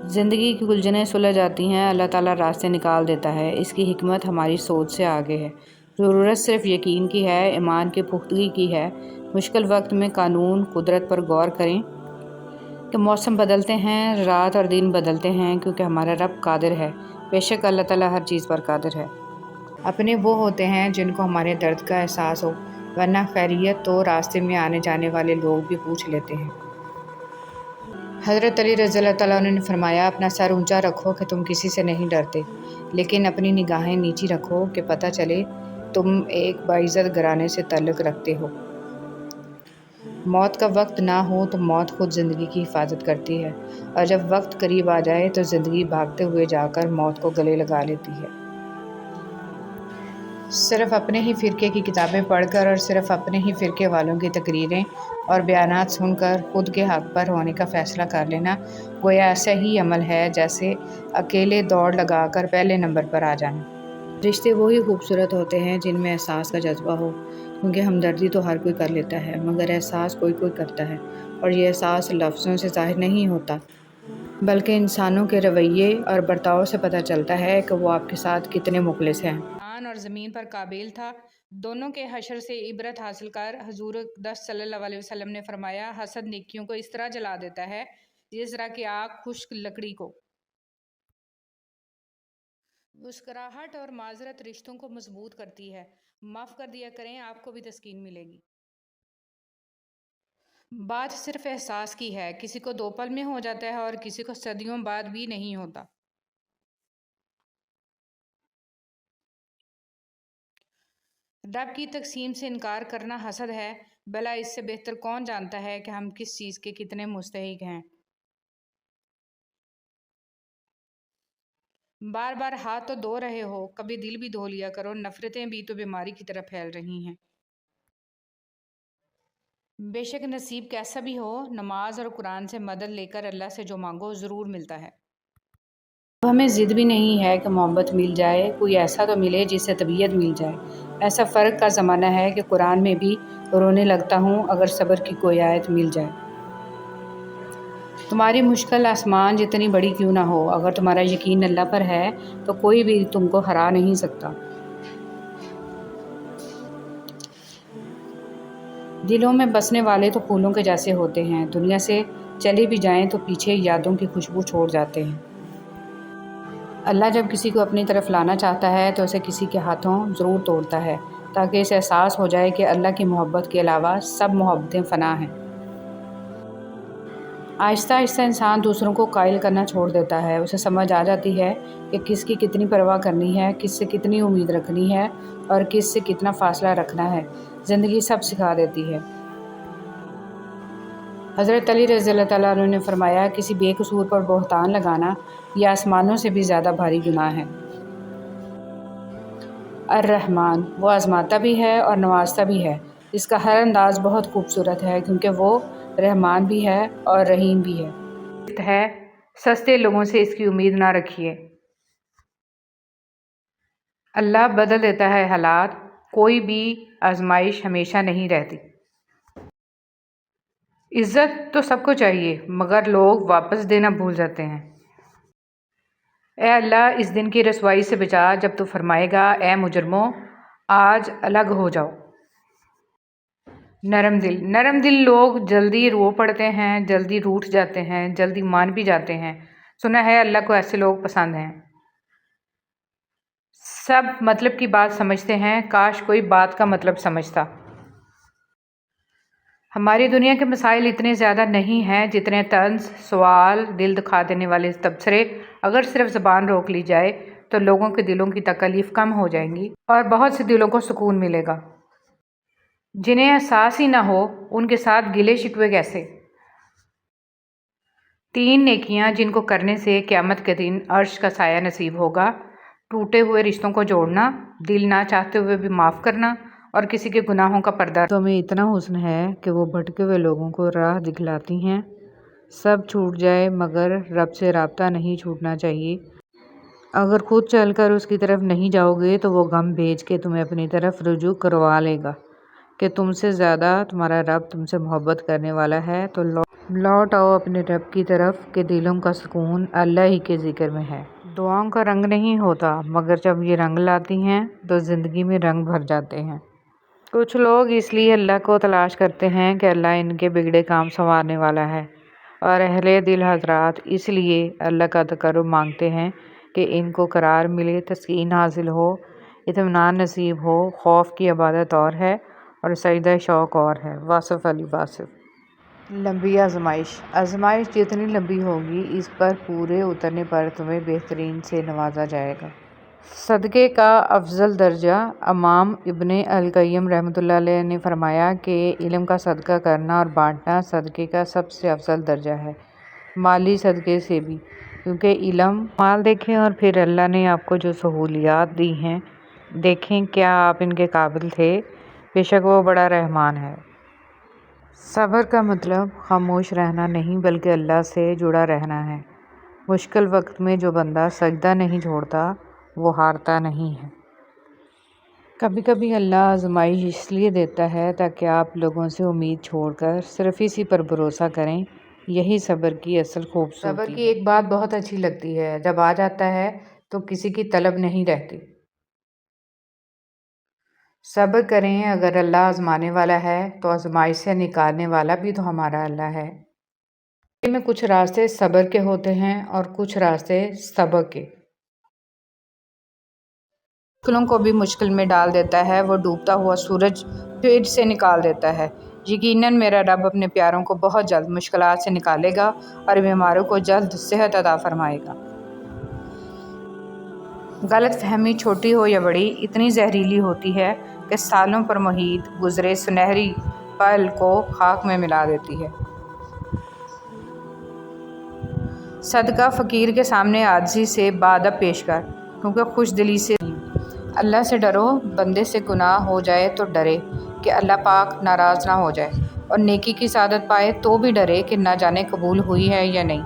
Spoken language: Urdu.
زندگی کی الجھنیں سلجھ جاتی ہیں، اللہ تعالیٰ راستے نکال دیتا ہے۔ اس کی حکمت ہماری سوچ سے آگے ہے۔ ضرورت صرف یقین کی ہے، ایمان کی پختگی کی ہے۔ مشکل وقت میں قانون قدرت پر غور کریں کہ موسم بدلتے ہیں، رات اور دن بدلتے ہیں، کیونکہ ہمارا رب قادر ہے۔ بے شک اللہ تعالیٰ ہر چیز پر قادر ہے۔ اپنے وہ ہوتے ہیں جن کو ہمارے درد کا احساس ہو، ورنہ خیریت تو راستے میں آنے جانے والے لوگ بھی پوچھ لیتے ہیں۔ حضرت علی رضی اللہ تعالیٰ عنہ نے فرمایا، اپنا سر اونچا رکھو کہ تم کسی سے نہیں ڈرتے، لیکن اپنی نگاہیں نیچی رکھو کہ پتہ چلے تم ایک باعزت گھرانے سے تعلق رکھتے ہو۔ موت کا وقت نہ ہو تو موت خود زندگی کی حفاظت کرتی ہے، اور جب وقت قریب آ جائے تو زندگی بھاگتے ہوئے جا کر موت کو گلے لگا لیتی ہے۔ صرف اپنے ہی فرقے کی کتابیں پڑھ کر اور صرف اپنے ہی فرقے والوں کی تقریریں اور بیانات سن کر خود کے حق پر ہونے کا فیصلہ کر لینا گویا ایسا ہی عمل ہے جیسے اکیلے دوڑ لگا کر پہلے نمبر پر آ جانا۔ رشتے وہی خوبصورت ہوتے ہیں جن میں احساس کا جذبہ ہو، کیونکہ ہمدردی تو ہر کوئی کر لیتا ہے، مگر احساس کوئی کوئی کرتا ہے، اور یہ احساس لفظوں سے ظاہر نہیں ہوتا، بلکہ انسانوں کے رویے اور برتاؤ سے پتہ چلتا ہے کہ وہ آپ کے ساتھ کتنے مخلص ہیں۔ اور زمین پر قابل تھا، دونوں کے حشر سے عبرت حاصل کر حضور اقدس صلی اللہ علیہ وسلم نے فرمایا، حسد نیکیوں کو اس طرح جلا دیتا ہے جس طرح کہ آگ خشک لکڑی کو۔ مسکراہٹ اور معذرت رشتوں کو مضبوط کرتی ہے۔ معاف کر دیا کریں، آپ کو بھی تسکین ملے گی۔ بات صرف احساس کی ہے، کسی کو 2 پل میں ہو جاتا ہے اور کسی کو صدیوں بعد بھی نہیں ہوتا۔ رب کی تقسیم سے انکار کرنا حسد ہے، بھلا اس سے بہتر کون جانتا ہے کہ ہم کس چیز کے کتنے مستحق ہیں۔ بار بار ہاتھ تو دھو رہے ہو، کبھی دل بھی دھو لیا کرو، نفرتیں بھی تو بیماری کی طرح پھیل رہی ہیں۔ بے شک نصیب کیسا بھی ہو، نماز اور قرآن سے مدد لے کر اللہ سے جو مانگو ضرور ملتا ہے۔ اب ہمیں ضد بھی نہیں ہے کہ محبت مل جائے، کوئی ایسا تو ملے جس سے طبیعت مل جائے۔ ایسا فرق کا زمانہ ہے کہ قرآن میں بھی رونے لگتا ہوں اگر صبر کی کوئی آیت مل جائے۔ تمہاری مشکل آسمان جتنی بڑی کیوں نہ ہو، اگر تمہارا یقین اللہ پر ہے تو کوئی بھی تم کو ہرا نہیں سکتا۔ دلوں میں بسنے والے تو پھولوں کے جیسے ہوتے ہیں، دنیا سے چلے بھی جائیں تو پیچھے یادوں کی خوشبو چھوڑ جاتے ہیں۔ اللہ جب کسی کو اپنی طرف لانا چاہتا ہے تو اسے کسی کے ہاتھوں ضرور توڑتا ہے، تاکہ اسے احساس ہو جائے کہ اللہ کی محبت کے علاوہ سب محبتیں فنا ہیں۔ آہستہ آہستہ انسان دوسروں کو قائل کرنا چھوڑ دیتا ہے، اسے سمجھ آ جاتی ہے کہ کس کی کتنی پرواہ کرنی ہے، کس سے کتنی امید رکھنی ہے اور کس سے کتنا فاصلہ رکھنا ہے۔ زندگی سب سکھا دیتی ہے۔ حضرت علی رضی اللہ تعالیٰ عنہ نے فرمایا، کسی بے قصور پر بہتان لگانا یہ آسمانوں سے بھی زیادہ بھاری گناہ ہے۔ الرحمن، وہ آزماتا بھی ہے اور نوازتا بھی ہے۔ اس کا ہر انداز بہت خوبصورت ہے، کیونکہ وہ رحمان بھی ہے اور رحیم بھی ہے۔ سستے لوگوں سے اس کی امید نہ رکھیے۔ اللہ بدل دیتا ہے حالات، کوئی بھی آزمائش ہمیشہ نہیں رہتی۔ عزت تو سب کو چاہیے، مگر لوگ واپس دینا بھول جاتے ہیں۔ اے اللہ، اس دن کی رسوائی سے بچا جب تو فرمائے گا، اے مجرموں آج الگ ہو جاؤ۔ نرم دل لوگ جلدی رو پڑتے ہیں، جلدی روٹھ جاتے ہیں، جلدی مان بھی جاتے ہیں۔ سنا ہے اللہ کو ایسے لوگ پسند ہیں۔ سب مطلب کی بات سمجھتے ہیں، کاش کوئی بات کا مطلب سمجھتا۔ ہماری دنیا کے مسائل اتنے زیادہ نہیں ہیں جتنے طنز، سوال، دل دکھا دینے والے تبصرے۔ اگر صرف زبان روک لی جائے تو لوگوں کے دلوں کی تکالیف کم ہو جائیں گی اور بہت سے دلوں کو سکون ملے گا۔ جنہیں احساس ہی نہ ہو ان کے ساتھ گلے شکوے کیسے؟ 3 نیکیاں جن کو کرنے سے قیامت کے دن عرش کا سایہ نصیب ہوگا: ٹوٹے ہوئے رشتوں کو جوڑنا، دل نہ چاہتے ہوئے بھی معاف کرنا اور کسی کے گناہوں کا پردہ۔ تو میں اتنا حسن ہے کہ وہ بھٹکے ہوئے لوگوں کو راہ دکھلاتی ہیں۔ سب چھوٹ جائے مگر رب سے رابطہ نہیں چھوٹنا چاہیے۔ اگر خود چل کر اس کی طرف نہیں جاؤ گے تو وہ غم بھیج کے تمہیں اپنی طرف رجوع کروا لے گا کہ تم سے زیادہ تمہارا رب تم سے محبت کرنے والا ہے، تو لوٹ آؤ اپنے رب کی طرف کہ دلوں کا سکون اللہ ہی کے ذکر میں ہے۔ دعاؤں کا رنگ نہیں ہوتا، مگر جب یہ رنگ لاتی ہیں تو زندگی میں رنگ بھر جاتے ہیں۔ کچھ لوگ اس لیے اللہ کو تلاش کرتے ہیں کہ اللہ ان کے بگڑے کام سنوارنے والا ہے، اور اہل دل حضرات اس لیے اللہ کا تقرب مانگتے ہیں کہ ان کو قرار ملے، تسکین حاصل ہو، اطمینان نصیب ہو۔ خوف کی عبادت اور ہے اور سجدہ شوق اور ہے۔ واصف علی واصف۔ لمبی آزمائش جتنی لمبی ہوگی اس پر پورے اترنے پر تمہیں بہترین سے نوازا جائے گا۔ صدقے کا افضل درجہ۔ امام ابن القیم رحمۃ اللہ علیہ نے فرمایا کہ علم کا صدقہ کرنا اور بانٹنا صدقے کا سب سے افضل درجہ ہے، مالی صدقے سے بھی، کیونکہ علم مال دیکھیں اور پھر اللہ نے آپ کو جو سہولیات دی ہیں دیکھیں کیا آپ ان کے قابل تھے، بے شک وہ بڑا رحمان ہے۔ صبر کا مطلب خاموش رہنا نہیں بلکہ اللہ سے جڑا رہنا ہے۔ مشکل وقت میں جو بندہ سجدہ نہیں چھوڑتا وہ ہارتا نہیں ہے۔ کبھی کبھی اللہ آزمائش اس لیے دیتا ہے تاکہ آپ لوگوں سے امید چھوڑ کر صرف اسی پر بھروسہ کریں۔ یہی صبر کی اصل خوبصورتی ہے۔ صبر کی ایک بات بہت اچھی لگتی ہے، جب آ جاتا ہے تو کسی کی طلب نہیں رہتی۔ صبر کریں، اگر اللہ آزمانے والا ہے تو آزمائش سے نکالنے والا بھی تو ہمارا اللہ ہے۔ ان میں کچھ راستے صبر کے ہوتے ہیں اور کچھ راستے سبق کے۔ مشکلوں کو بھی مشکل میں ڈال دیتا ہے، وہ ڈوبتا ہوا سورج پیٹ سے نکال دیتا ہے۔ یقیناً میرا رب اپنے پیاروں کو بہت جلد مشکلات سے نکالے گا اور بیماروں کو جلد صحت عطا فرمائے گا۔ غلط فہمی چھوٹی ہو یا بڑی اتنی زہریلی ہوتی ہے کہ سالوں پر محیط گزرے سنہری پل کو خاک میں ملا دیتی ہے۔ صدقہ فقیر کے سامنے عاجزی سے بادب پیش کر، کیونکہ خوش دلی سے نہیں۔ اللہ سے ڈرو، بندے سے گناہ ہو جائے تو ڈرے کہ اللہ پاک ناراض نہ ہو جائے، اور نیکی کی سعادت پائے تو بھی ڈرے کہ نہ جانے قبول ہوئی ہے یا نہیں۔